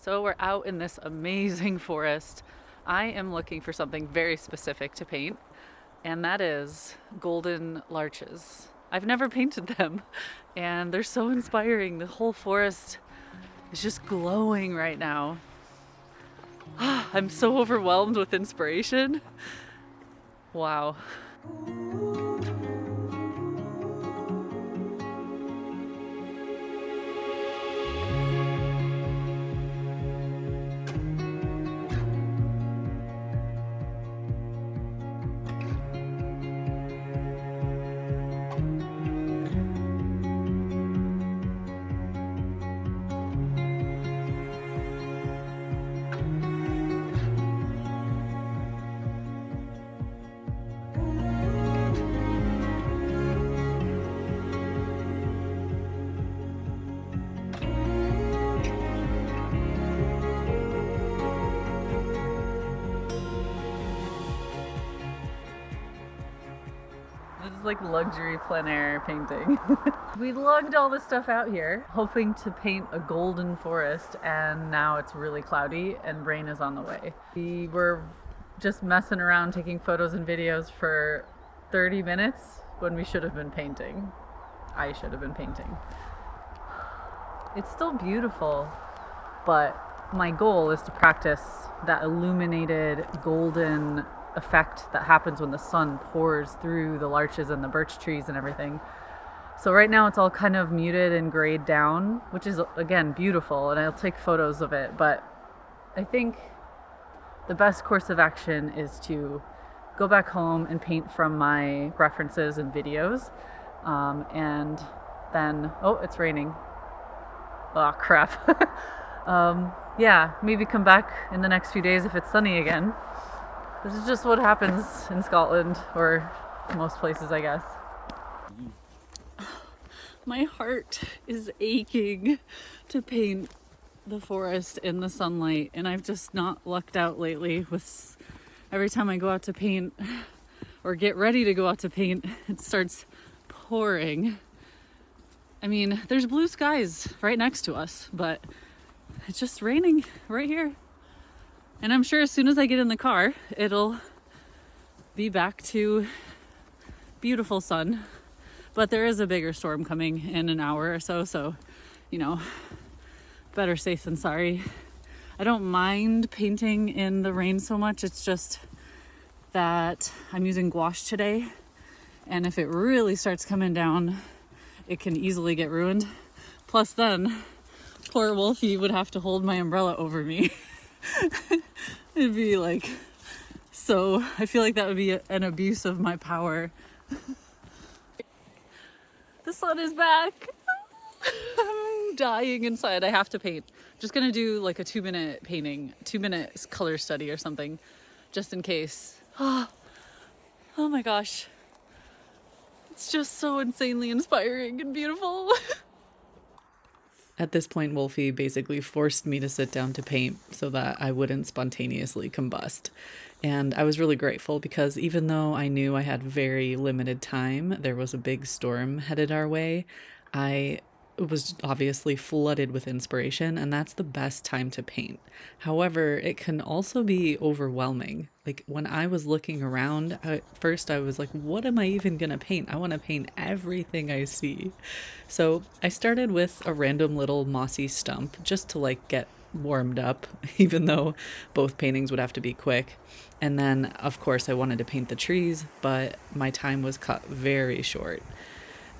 So we're out in this amazing forest. I am looking for something very specific to paint, and that is golden larches. I've never painted them, and they're so inspiring. The whole forest is just glowing right now. I'm so overwhelmed with inspiration. Wow. This is like luxury plein air painting. We lugged all this stuff out here, hoping to paint a golden forest, and now it's really cloudy and rain is on the way. We were just messing around taking photos and videos for 30 minutes when we should have been painting. I should have been painting. It's still beautiful, but my goal is to practice that illuminated golden effect that happens when the sun pours through the larches and the birch trees and everything. So right now it's all kind of muted and grayed down, which is again beautiful, and I'll take photos of it, but I think the best course of action is to go back home and paint from my references and videos, and then, oh, it's raining. Oh crap. Yeah, maybe come back in the next few days if it's sunny again. This is just what happens in Scotland, or most places, I guess. My heart is aching to paint the forest in the sunlight, and I've just not lucked out lately with every time I go out to paint or get ready to go out to paint, it starts pouring. I mean, there's blue skies right next to us, but it's just raining right here. And I'm sure as soon as I get in the car, it'll be back to beautiful sun. But there is a bigger storm coming in an hour or so, so, you know, better safe than sorry. I don't mind painting in the rain so much. It's just that I'm using gouache today, and if it really starts coming down, it can easily get ruined. Plus then, poor Wolfie would have to hold my umbrella over me. It'd be like, so I feel like that would be an abuse of my power. The sun is back. I'm dying inside. I have to paint. Just gonna do like a 2-minute painting, 2-minute color study or something, just in case. Oh my gosh. It's just so insanely inspiring and beautiful. At this point, Wolfie basically forced me to sit down to paint so that I wouldn't spontaneously combust. And I was really grateful because even though I knew I had very limited time, there was a big storm headed our way, I was obviously flooded with inspiration, and that's the best time to paint. However, it can also be overwhelming. Like when I was looking around, at first I was like, what am I even gonna paint? I want to paint everything I see. So I started with a random little mossy stump just to like get warmed up, even though both paintings would have to be quick. And then, of course, I wanted to paint the trees, but my time was cut very short.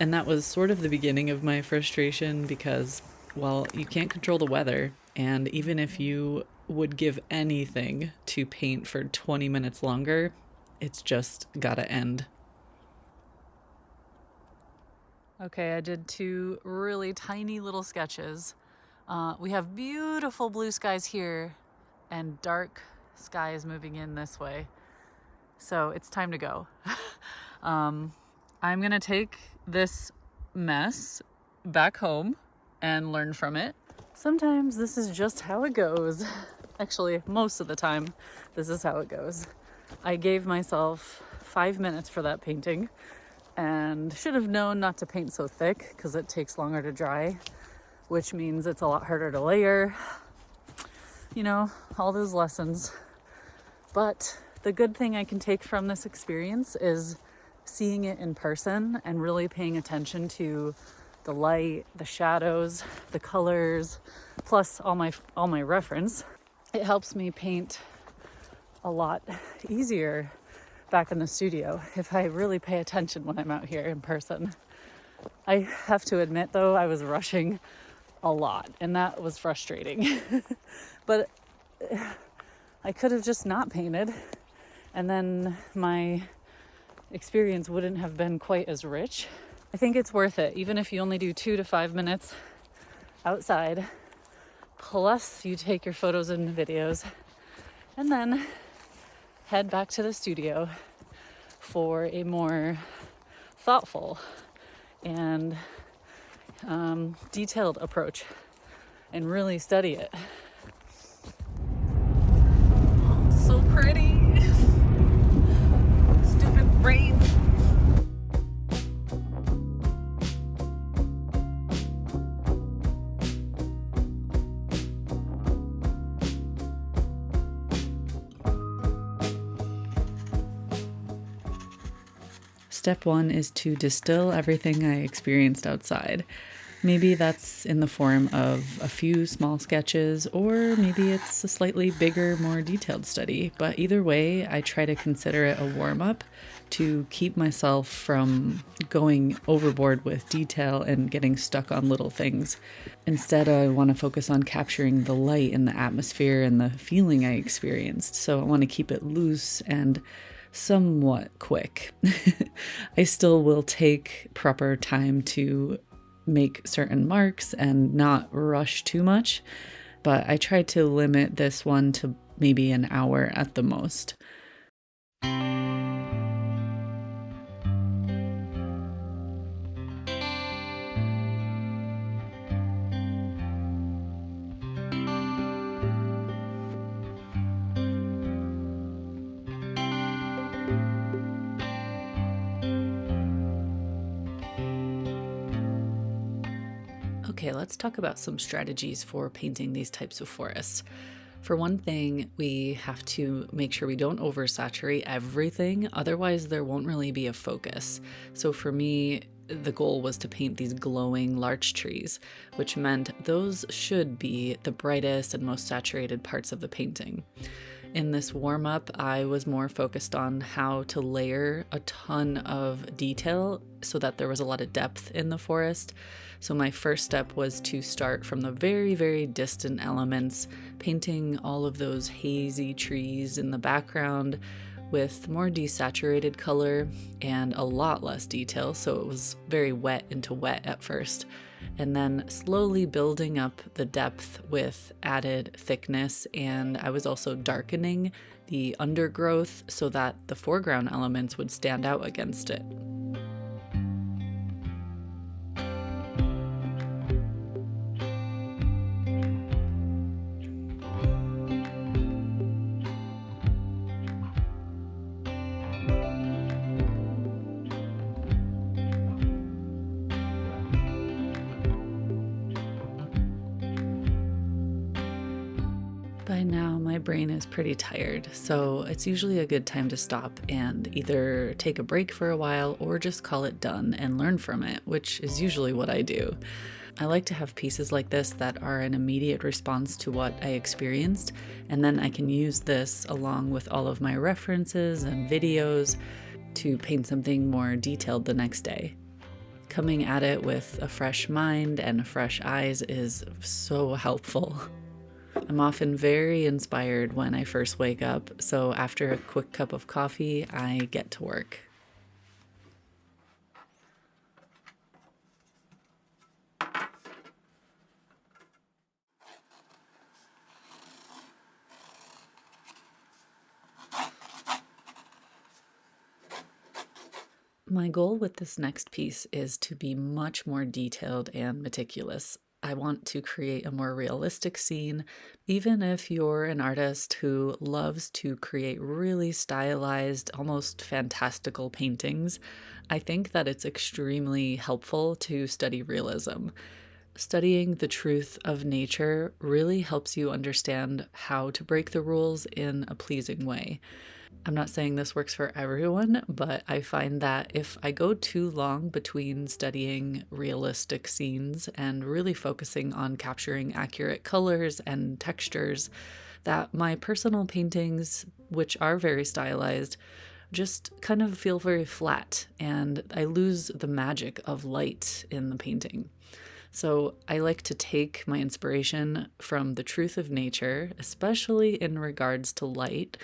And that was sort of the beginning of my frustration because, well, you can't control the weather. And even if you would give anything to paint for 20 minutes longer, it's just gotta end. Okay, I did 2 really tiny little sketches. We have beautiful blue skies here and dark skies moving in this way. So it's time to go. I'm gonna take this mess back home and learn from it. Sometimes this is just how it goes. Actually, most of the time, this is how it goes. I gave myself 5 minutes for that painting and should have known not to paint so thick because it takes longer to dry, which means it's a lot harder to layer. You know, all those lessons. But the good thing I can take from this experience is seeing it in person and really paying attention to the light, the shadows, the colors, plus all my reference. It helps me paint a lot easier back in the studio if I really pay attention when I'm out here in person. I have to admit though, I was rushing a lot and that was frustrating. But I could have just not painted and then my experience wouldn't have been quite as rich. I think it's worth it, even if you only do 2 to 5 minutes outside, plus you take your photos and videos, and then head back to the studio for a more thoughtful and detailed approach and really study it. So pretty. Stupid rain. Step 1 is to distill everything I experienced outside. Maybe that's in the form of a few small sketches, or maybe it's a slightly bigger, more detailed study. But either way, I try to consider it a warm-up to keep myself from going overboard with detail and getting stuck on little things. Instead, I want to focus on capturing the light and the atmosphere and the feeling I experienced. So I want to keep it loose and somewhat quick. I still will take proper time to make certain marks and not rush too much, but I try to limit this one to maybe an hour at the most. Okay, let's talk about some strategies for painting these types of forests. For one thing, we have to make sure we don't oversaturate everything, otherwise there won't really be a focus. So for me, the goal was to paint these glowing larch trees, which meant those should be the brightest and most saturated parts of the painting. In this warm-up, I was more focused on how to layer a ton of detail so that there was a lot of depth in the forest. So my first step was to start from the very, very distant elements, painting all of those hazy trees in the background with more desaturated color and a lot less detail, so it was very wet into wet at first. And then slowly building up the depth with added thickness, and I was also darkening the undergrowth so that the foreground elements would stand out against it. By now, my brain is pretty tired, so it's usually a good time to stop and either take a break for a while or just call it done and learn from it, which is usually what I do. I like to have pieces like this that are an immediate response to what I experienced, and then I can use this along with all of my references and videos to paint something more detailed the next day. Coming at it with a fresh mind and fresh eyes is so helpful. I'm often very inspired when I first wake up, so after a quick cup of coffee, I get to work. My goal with this next piece is to be much more detailed and meticulous. I want to create a more realistic scene, even if you're an artist who loves to create really stylized, almost fantastical paintings. I think that it's extremely helpful to study realism. Studying the truth of nature really helps you understand how to break the rules in a pleasing way. I'm not saying this works for everyone, but I find that if I go too long between studying realistic scenes and really focusing on capturing accurate colors and textures, that my personal paintings, which are very stylized, just kind of feel very flat and I lose the magic of light in the painting. So I like to take my inspiration from the truth of nature, especially in regards to light,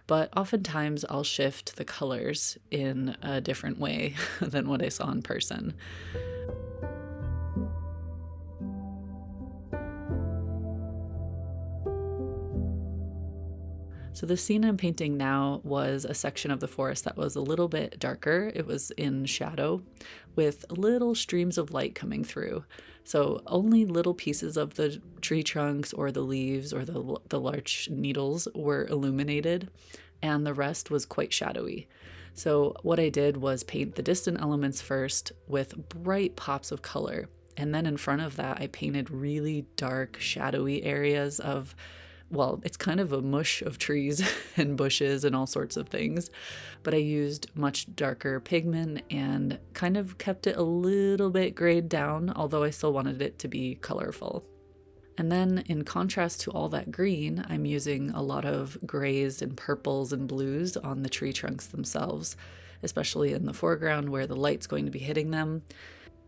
but oftentimes I'll shift the colors in a different way than what I saw in person. So the scene I'm painting now was a section of the forest that was a little bit darker. It was in shadow with little streams of light coming through. So only little pieces of the tree trunks or the leaves or the large needles were illuminated, and the rest was quite shadowy. So what I did was paint the distant elements first with bright pops of color. And then in front of that, I painted really dark, shadowy areas of, well, it's kind of a mush of trees and bushes and all sorts of things, but I used much darker pigment and kind of kept it a little bit grayed down, although I still wanted it to be colorful. And then, in contrast to all that green, I'm using a lot of grays and purples and blues on the tree trunks themselves, especially in the foreground where the light's going to be hitting them.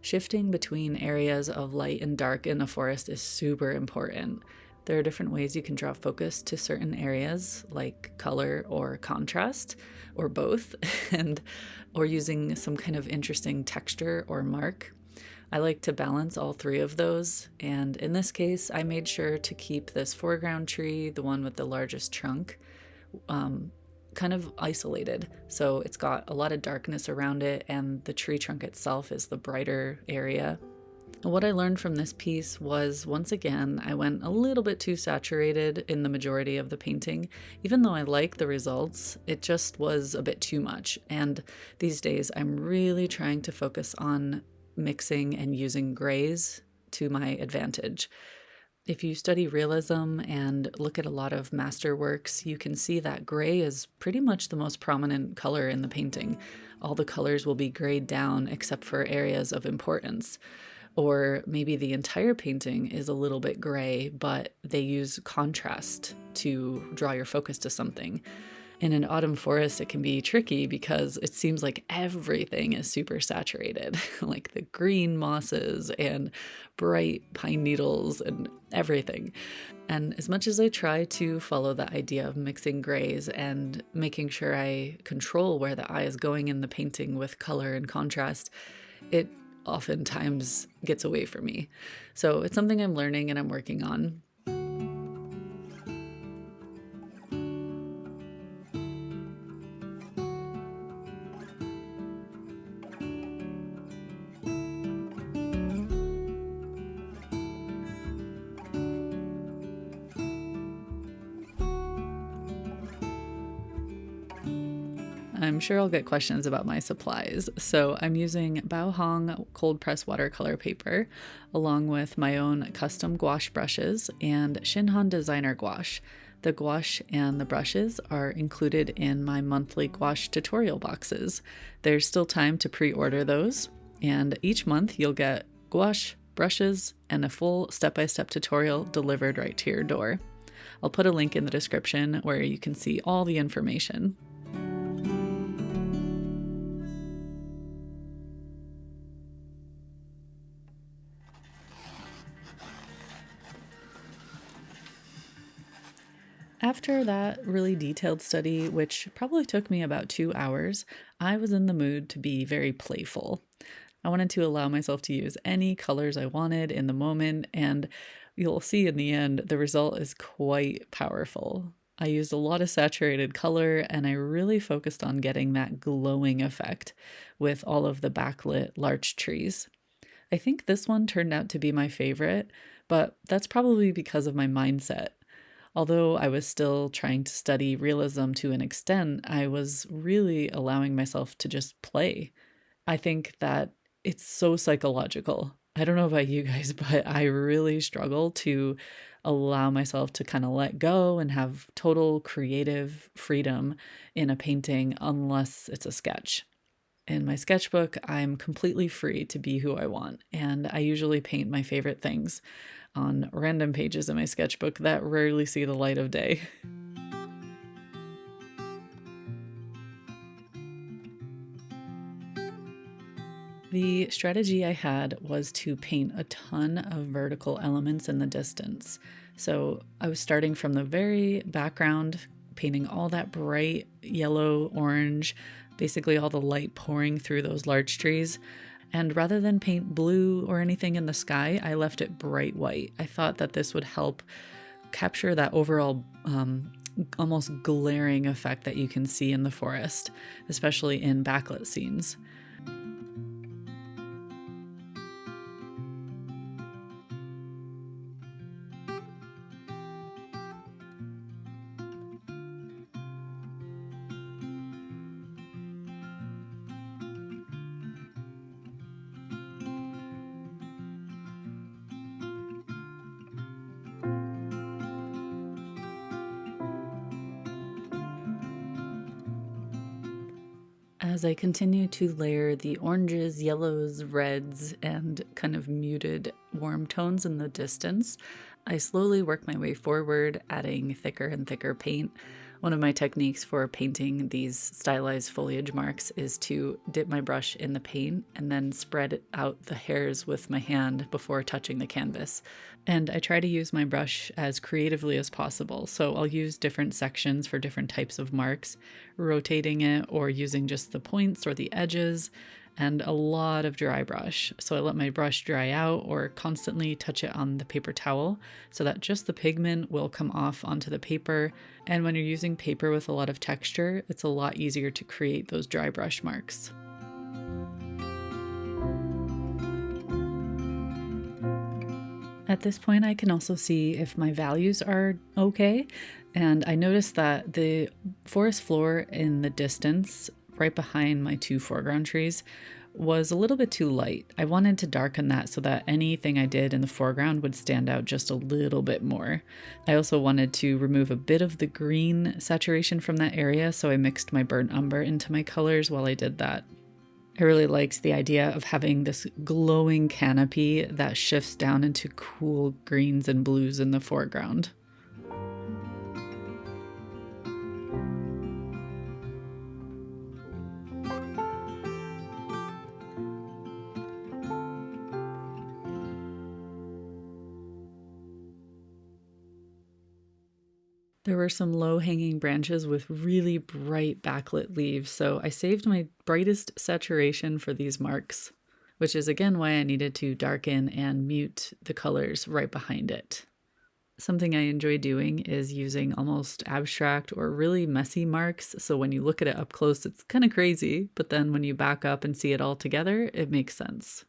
Shifting between areas of light and dark in a forest is super important. There are different ways you can draw focus to certain areas, like color or contrast, or both, and or using some kind of interesting texture or mark. I like to balance all three of those, and in this case, I made sure to keep this foreground tree, the one with the largest trunk, kind of isolated. So it's got a lot of darkness around it, and the tree trunk itself is the brighter area. What I learned from this piece was, once again, I went a little bit too saturated in the majority of the painting. Even though I like the results, it just was a bit too much. And these days, I'm really trying to focus on mixing and using grays to my advantage. If you study realism and look at a lot of masterworks, you can see that gray is pretty much the most prominent color in the painting. All the colors will be grayed down except for areas of importance. Or maybe the entire painting is a little bit gray, but they use contrast to draw your focus to something. In an autumn forest, it can be tricky because it seems like everything is super saturated, like the green mosses and bright pine needles and everything. And as much as I try to follow the idea of mixing grays and making sure I control where the eye is going in the painting with color and contrast, it oftentimes gets away from me. So it's something I'm learning and I'm working on. I'm sure I'll get questions about my supplies. So I'm using Bao cold press watercolor paper, along with my own custom gouache brushes and Shinhan designer gouache. The gouache and the brushes are included in my monthly gouache tutorial boxes. There's still time to pre-order those, and each month you'll get gouache, brushes, and a full step-by-step tutorial delivered right to your door. I'll put a link in the description where you can see all the information. After that really detailed study, which probably took me about 2 hours, I was in the mood to be very playful. I wanted to allow myself to use any colors I wanted in the moment, and you'll see in the end, the result is quite powerful. I used a lot of saturated color and I really focused on getting that glowing effect with all of the backlit larch trees. I think this one turned out to be my favorite, but that's probably because of my mindset. Although I was still trying to study realism to an extent, I was really allowing myself to just play. I think that it's so psychological. I don't know about you guys, but I really struggle to allow myself to kind of let go and have total creative freedom in a painting unless it's a sketch. In my sketchbook, I'm completely free to be who I want, and I usually paint my favorite things on random pages in my sketchbook that rarely see the light of day. The strategy I had was to paint a ton of vertical elements in the distance. So I was starting from the very background, painting all that bright yellow, orange, basically all the light pouring through those larch trees. And rather than paint blue or anything in the sky, I left it bright white. I thought that this would help capture that overall almost glaring effect that you can see in the forest, especially in backlit scenes. As I continue to layer the oranges, yellows, reds, and kind of muted warm tones in the distance, I slowly work my way forward, adding thicker and thicker paint. One of my techniques for painting these stylized foliage marks is to dip my brush in the paint and then spread out the hairs with my hand before touching the canvas. And I try to use my brush as creatively as possible. So I'll use different sections for different types of marks, rotating it or using just the points or the edges, and a lot of dry brush. So I let my brush dry out or constantly touch it on the paper towel so that just the pigment will come off onto the paper. And when you're using paper with a lot of texture, it's a lot easier to create those dry brush marks. At this point, I can also see if my values are okay. And I noticed that the forest floor in the distance, right behind my two foreground trees, was a little bit too light. I wanted to darken that so that anything I did in the foreground would stand out just a little bit more. I also wanted to remove a bit of the green saturation from that area, so I mixed my burnt umber into my colors while I did that. I really liked the idea of having this glowing canopy that shifts down into cool greens and blues in the foreground. There were some low-hanging branches with really bright backlit leaves, so I saved my brightest saturation for these marks, which is again why I needed to darken and mute the colors right behind it. Something I enjoy doing is using almost abstract or really messy marks, so when you look at it up close, it's kind of crazy, but then when you back up and see it all together, it makes sense.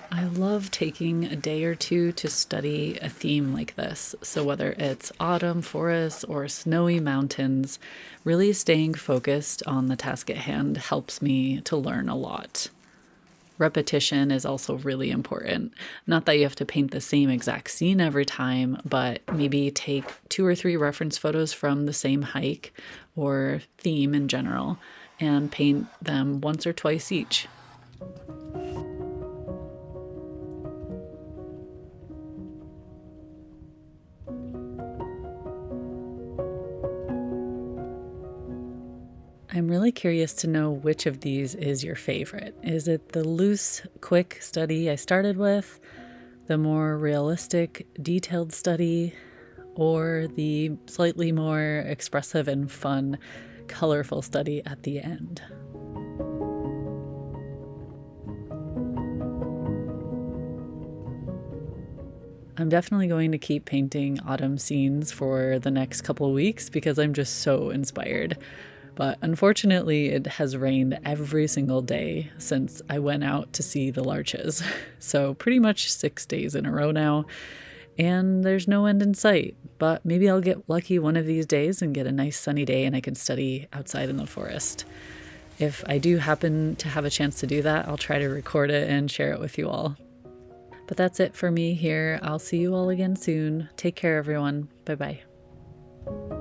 I love taking a day or two to study a theme like this. So, whether it's autumn forests or snowy mountains, really staying focused on the task at hand helps me to learn a lot. Repetition is also really important. Not that you have to paint the same exact scene every time, but maybe take 2 or 3 reference photos from the same hike or theme in general and paint them once or twice each. I'm really curious to know which of these is your favorite. Is it the loose, quick study I started with, the more realistic, detailed study, or the slightly more expressive and fun, colorful study at the end? I'm definitely going to keep painting autumn scenes for the next couple of weeks because I'm just so inspired. But unfortunately, it has rained every single day since I went out to see the larches. So, pretty much 6 days in a row now, and there's no end in sight. But maybe I'll get lucky one of these days and get a nice sunny day and I can study outside in the forest. If I do happen to have a chance to do that, I'll try to record it and share it with you all. But that's it for me here. I'll see you all again soon. Take care, everyone. Bye bye.